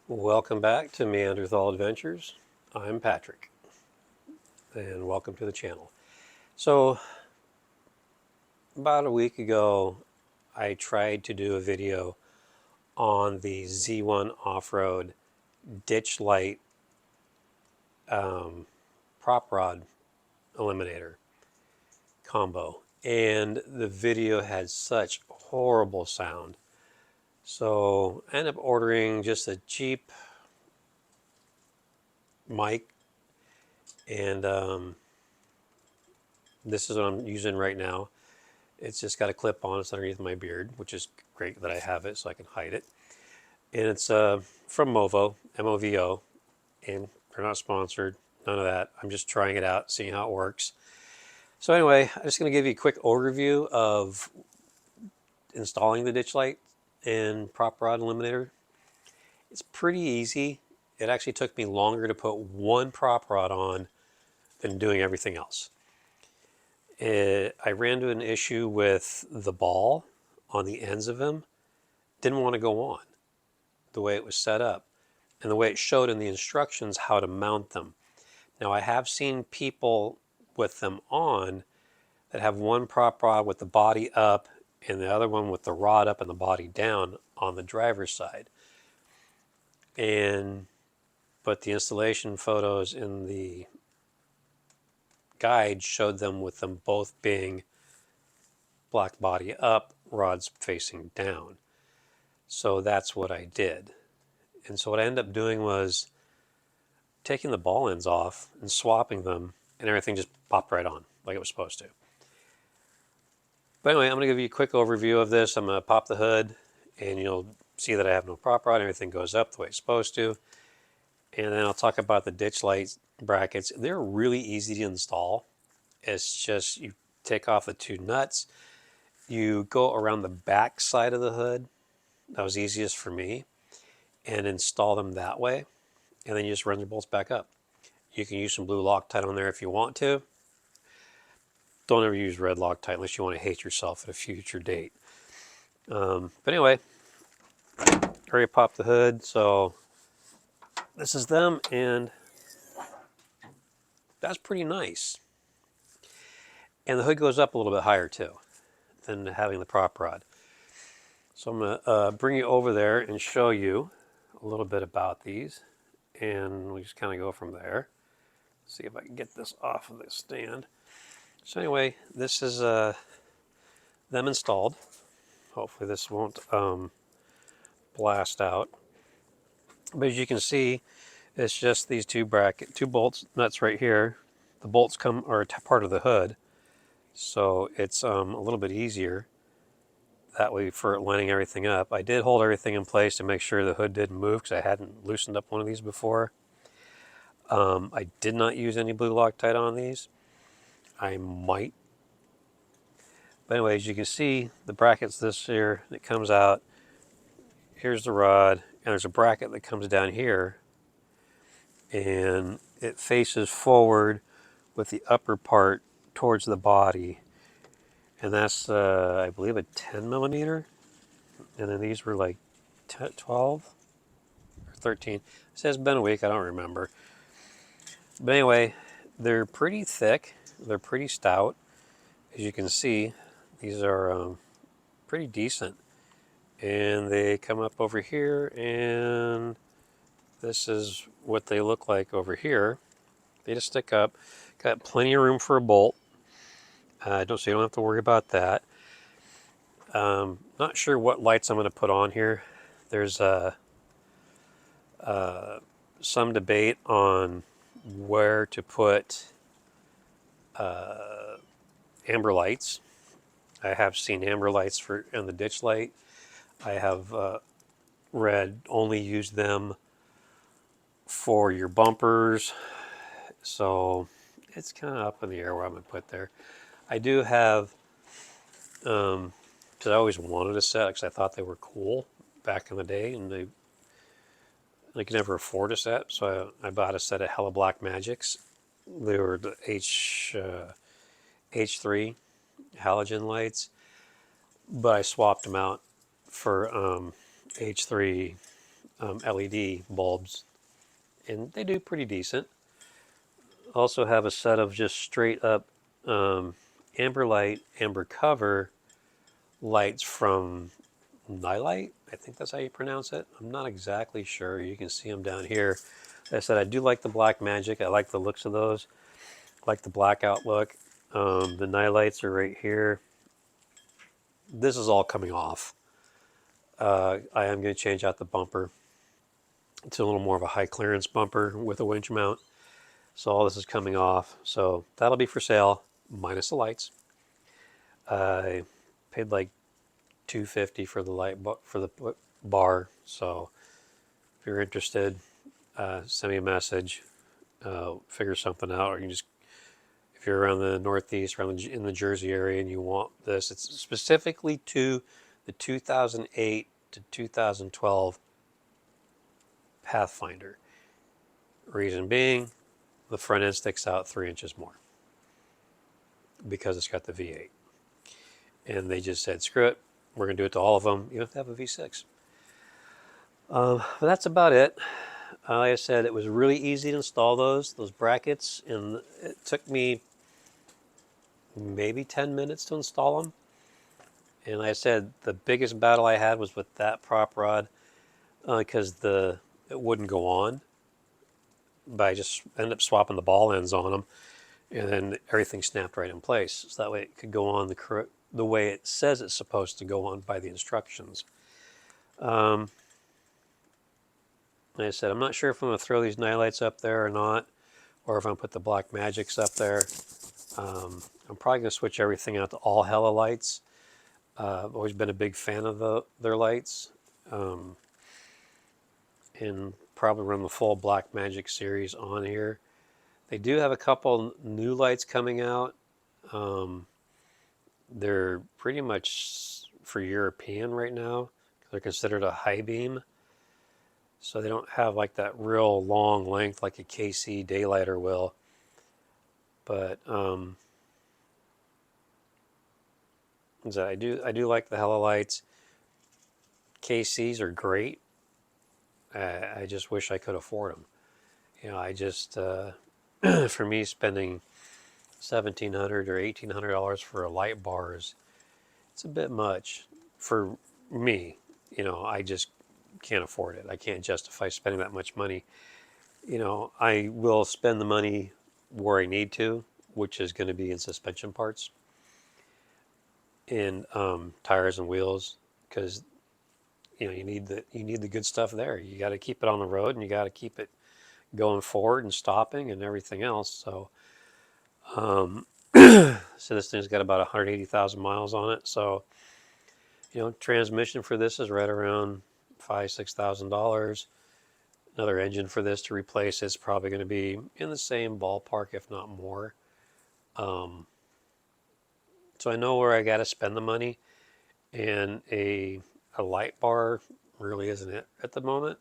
Welcome back to Neanderthal Adventures. I'm Patrick, and welcome to the channel. So, about a week ago, I tried to do a video on the Z1 Offroad ditch light prop rod eliminator combo, and the video had such horrible sound. So, I ended up ordering just a cheap mic, and this is what I'm using right now. It's just got a clip on. It's underneath my beard, which is great that I have it so I can hide it. And it's from Movo, M-O-V-O, and they're not sponsored, none of that. I'm just trying it out, seeing how it works. So anyway, I'm just going to give you a quick overview of installing the ditch light and prop rod eliminator. It's pretty easy. It actually took me longer to put one prop rod on than doing everything else. I ran into an issue with the ball on the ends of them. Didn't want to go on the way it was set up and the way it showed in the instructions how to mount them. Now I have seen people with them on that have one prop rod with the body up and the other one with the rod up and the body down on the driver's side. But the installation photos in the guide showed them with them both being black body up, rods facing down. So that's what I did. And so what I ended up doing was taking the ball ends off and swapping them, and everything just popped right on like it was supposed to. But anyway, I'm going to give you a quick overview of this. I'm going to pop the hood, and you'll see that I have no prop rod. Everything goes up the way it's supposed to. And then I'll talk about the ditch light brackets. They're really easy to install. It's just you take off the two nuts. You go around the back side of the hood. That was easiest for me. And install them that way. And then you just run your bolts back up. You can use some blue Loctite on there if you want to. Don't ever use red Loctite unless you want to hate yourself at a future date. But anyway, already popped the hood, so this is them, and that's pretty nice. And the hood goes up a little bit higher too than having the prop rod. So I'm going to bring you over there and show you a little bit about these, and we just kind of go from there. See if I can get this off of the stand. So anyway, this is them installed. Hopefully this won't blast out. But as you can see, it's just these two bolts nuts right here. The bolts are part of the hood, so it's a little bit easier that way for lining everything up. I did hold everything in place to make sure the hood didn't move because I hadn't loosened up one of these before. I did not use any blue Loctite on these. I might. But anyway, as you can see, the bracket's this here. It comes out. Here's the rod, and there's a bracket that comes down here, and it faces forward with the upper part towards the body, and that's I believe a 10 millimeter, and then these were like 12 or 13. It says been a week, I don't remember. But anyway, they're pretty thick, they're pretty stout. As you can see, these are pretty decent, and they come up over here, and this is what they look like over here. They just stick up. Got plenty of room for a bolt. So you don't have to worry about that. Not sure what lights I'm going to put on here. There's some debate on where to put amber lights. I have seen amber lights in the ditch light. I have read only use them for your bumpers. So it's kind of up in the air where I'm going to put there. I do have, because I always wanted a set because I thought they were cool back in the day, and I could never afford a set, so I bought a set of Hella Black Magics. They were the H3 halogen lights, but I swapped them out for H3 LED bulbs, and they do pretty decent. Also have a set of just straight up amber light, amber cover lights from Nightlight. I think that's how you pronounce it. I'm not exactly sure. You can see them down here. Like I said, I do like the black magic. I like the looks of those. I like the blackout look. The Nightlights are right here. This is all coming off. I am going to change out the bumper. It's a little more of a high clearance bumper with a winch mount. So all this is coming off. So that'll be for sale, minus the lights. I paid like $250 for the for the bar. So if you're interested, send me a message. Figure something out, or you can just, if you're around the Northeast, in the Jersey area, and you want this, it's specifically to the 2008 to 2012 Pathfinder. Reason being, the front end sticks out 3 inches more because it's got the V8. And they just said, screw it, we're going to do it to all of them. You have to have a V6. But that's about it. Like I said, it was really easy to install those brackets, and it took me maybe 10 minutes to install them. And like I said, the biggest battle I had was with that prop rod because it wouldn't go on. But I just ended up swapping the ball ends on them, and then everything snapped right in place. So that way it could go on the way it says it's supposed to go on by the instructions. Like I said, I'm not sure if I'm going to throw these nightlights up there or not, or if I'm going to put the black magics up there. I'm probably going to switch everything out to all Hella lights. I've always been a big fan of their lights. And probably run the full Black Magic series on here. They do have a couple new lights coming out. They're pretty much for European right now. They're considered a high beam. So they don't have like that real long length like a KC daylighter will. But so I do like the Hella lights. KCs are great. I just wish I could afford them. I just for me spending $1,700 or $1,800 for a light bar it's a bit much for me. I just can't afford it. I can't justify spending that much money. I will spend the money where I need to, which is going to be in suspension parts, in tires and wheels, because you need the good stuff there. You got to keep it on the road, and you got to keep it going forward and stopping and everything else. So, so this thing's got about 180,000 miles on it. So, transmission for this is right around $5,000-$6,000. Another engine for this to replace is probably going to be in the same ballpark, if not more. So I know where I got to spend the money, and a light bar really isn't it at the moment.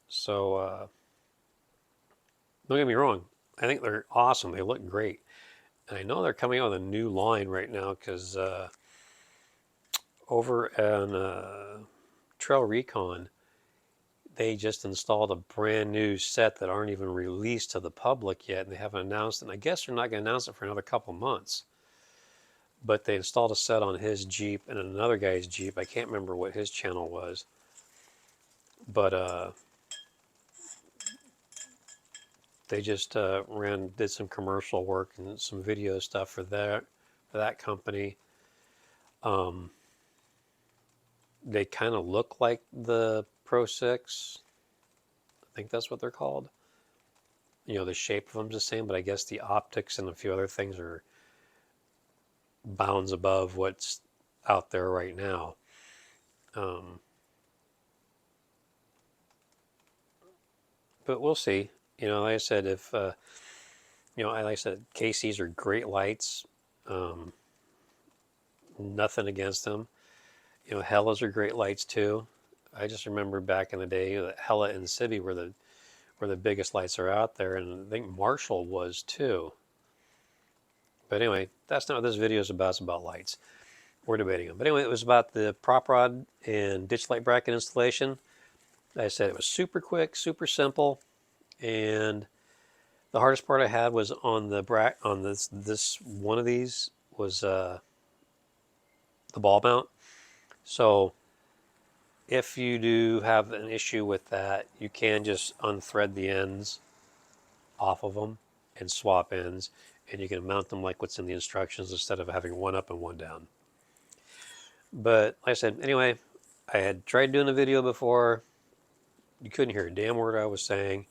So don't get me wrong, I think they're awesome. They look great, and I know they're coming out with a new line right now because over on Trail Recon, they just installed a brand new set that aren't even released to the public yet, and they haven't announced it. And I guess they're not going to announce it for another couple months. But they installed a set on his Jeep and another guy's Jeep. I can't remember what his channel was. But they just did some commercial work and some video stuff for that company. They kind of look like the Pro 6. I think that's what they're called. The shape of them's the same, but I guess the optics and a few other things are bounds above what's out there right now. But we'll see. Like I said, if like I said, KCs are great lights. Nothing against them. Hellas are great lights too. I just remember back in the day that Hella and Civi were the biggest lights are out there, and I think Marshall was too. But anyway, that's not what this video is about. It's about lights. We're debating them. But anyway, it was about the prop rod and ditch light bracket installation. Like I said, it was super quick, super simple, and the hardest part I had was on the on this one of these was the ball mount. So if you do have an issue with that, you can just unthread the ends off of them and swap ends, and you can mount them like what's in the instructions instead of having one up and one down. But like I said, anyway, I had tried doing a video before. You couldn't hear a damn word I was saying,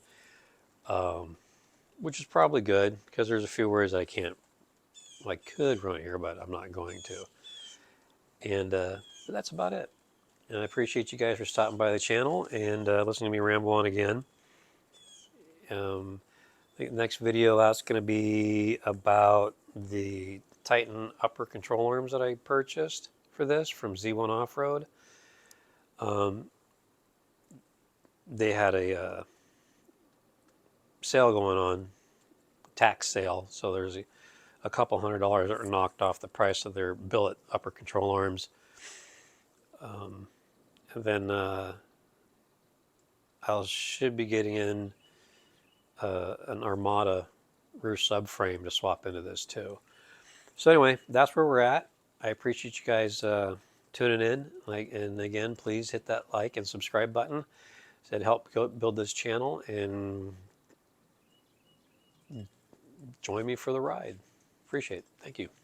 which is probably good because there's a few words I can't, I could run here, but I'm not going to. And but that's about it. And I appreciate you guys for stopping by the channel and listening to me ramble on again. I think the next video out's going to be about the Titan upper control arms that I purchased for this from Z1 Offroad. They had a sale going on, tax sale, so there's a couple $100 that are knocked off the price of their billet upper control arms. And then I should be getting in an Armada rear subframe to swap into this too. So anyway, that's where we're at. I appreciate you guys tuning in. And again, please hit that like and subscribe button. Said help build this channel and join me for the ride. Appreciate it. Thank you.